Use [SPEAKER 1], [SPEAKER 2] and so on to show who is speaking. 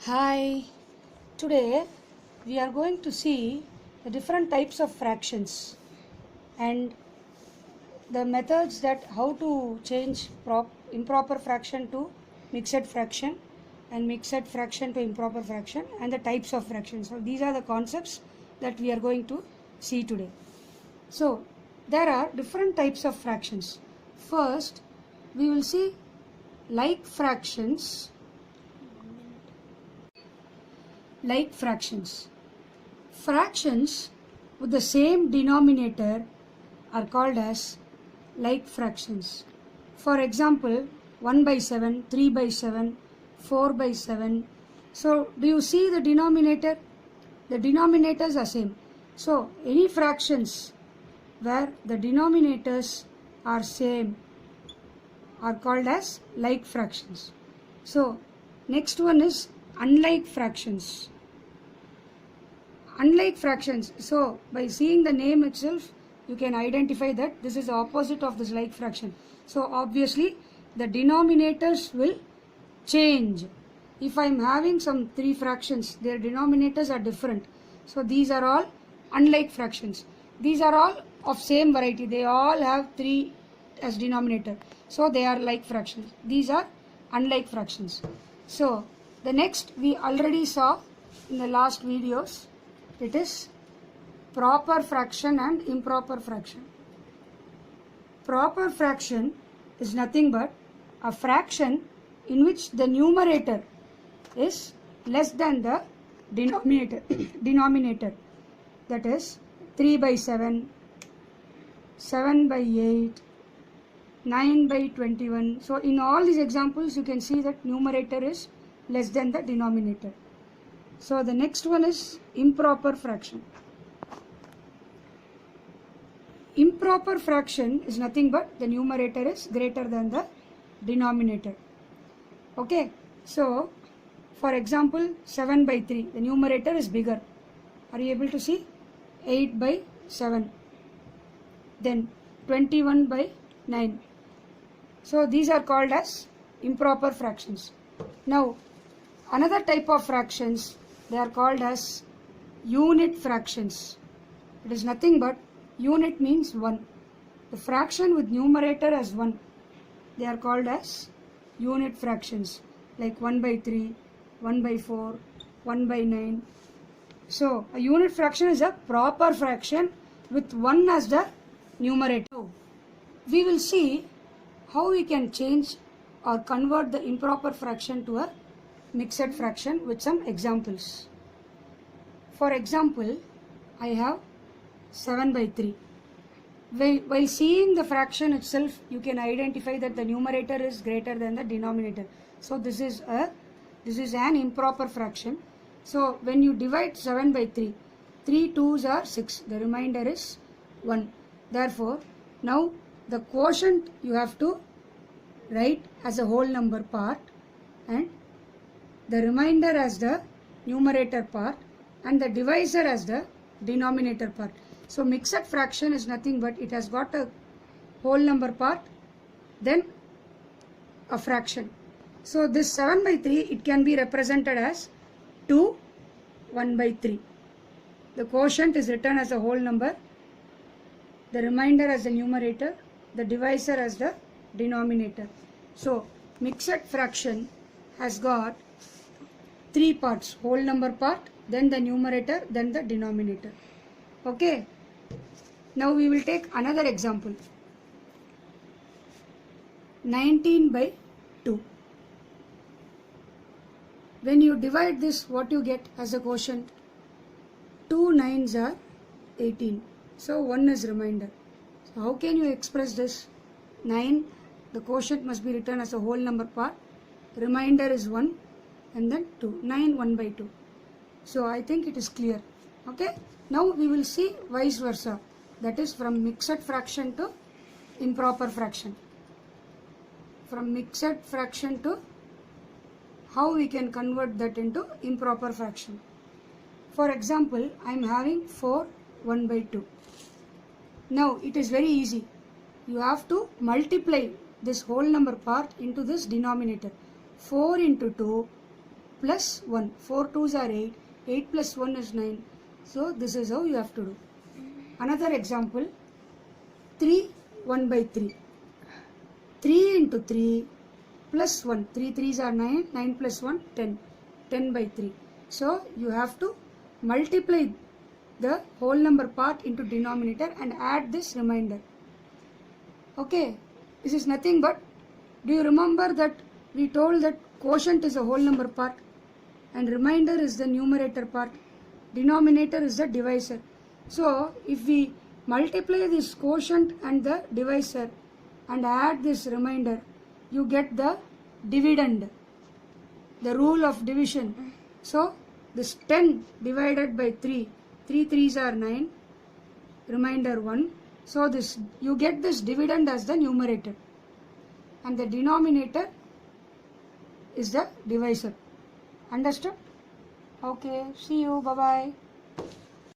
[SPEAKER 1] Hi, today we are going to see the different types of fractions and the methods that how to change improper fraction to mixed fraction and mixed fraction to improper fraction and the types of fractions. So these are the concepts that we are going to see today. So there are different types of fractions. First, we will see like fractions. Like fractions. Fractions with the same denominator are called as like fractions. For example, 1 by 7, 3 by 7, 4 by 7. So, do you see the denominator? The denominators are same. So, any fractions where the denominators are same are called as like fractions. So, next one is unlike fractions. Unlike fractions. So, by seeing the name itself, you can identify that this is the opposite of this like fraction. So, obviously, the denominators will change. If I am having some three fractions, their denominators are different. So, these are all unlike fractions. These are all of same variety. They all have 3 as denominator. So, they are like fractions. These are unlike fractions. So, the next we already saw in the last videos, it is proper fraction and improper fraction. Proper fraction is nothing but a fraction in which the numerator is less than the denominator. That is 3 by 7, 7 by 8, 9 by 21. So in all these examples you can see that numerator is less than the denominator. So the next one is improper fraction. Improper fraction is nothing but the numerator is greater than the denominator. Okay, so for example 7 by 3, the numerator is bigger. Are you able to see? 8 by 7, then 21 by 9. So these are called as improper fractions. Now another type of fractions, they are called as unit fractions. It is nothing but unit means 1. The fraction with numerator as 1, they are called as unit fractions, like 1 by 3, 1 by 4, 1 by 9. So a unit fraction is a proper fraction with 1 as the numerator. So, we will see how we can change or convert the improper fraction to a mixed fraction with some examples. For example, I have 7 by 3. While seeing the fraction itself, you can identify that the numerator is greater than the denominator. So this is an improper fraction. So when you divide 7 by 3, 3 2s are 6. The remainder is 1. Therefore, now the quotient you have to write as a whole number part and the remainder as the numerator part and the divisor as the denominator part. So mixed fraction is nothing but it has got a whole number part, then a fraction. So this 7 by 3, it can be represented as 2 1 by 3. The quotient is written as a whole number, the remainder as the numerator, the divisor as the denominator. So mixed fraction has got 3 parts, whole number part, then the numerator, then the denominator. Okay. Now we will take another example. 19 by 2. When you divide this, what you get as a quotient? 2 9s are 18. So 1 is remainder. So how can you express this? 9, the quotient must be written as a whole number part. Remainder is 1 and then 2. 9 1 by 2. So I think it is clear. Okay. Now we will see vice versa. That is from mixed fraction to improper fraction. From mixed fraction to how we can convert that into improper fraction. For example, I am having 4 1 by 2. Now it is very easy. You have to multiply this whole number part into this denominator. 4 into 2 plus 1. 4 2s are 8. 8 plus 1 is 9. So this is how you have to do. Another example, 3 1 by 3. 3 into 3 plus 1. 3 3s are 9. 9 plus 1 10. 10 by 3. So you have to multiply the whole number part into denominator and add this remainder. Okay, this is nothing but, do you remember that we told that quotient is a whole number part and remainder is the numerator part, denominator is the divisor. So if we multiply this quotient and the divisor and add this remainder, you get the dividend, the rule of division. So this 10 divided by 3, 3 3s are 9, remainder 1. So this, you get this dividend as the numerator and the denominator is the divisor. Understood? Okay, see you, bye bye.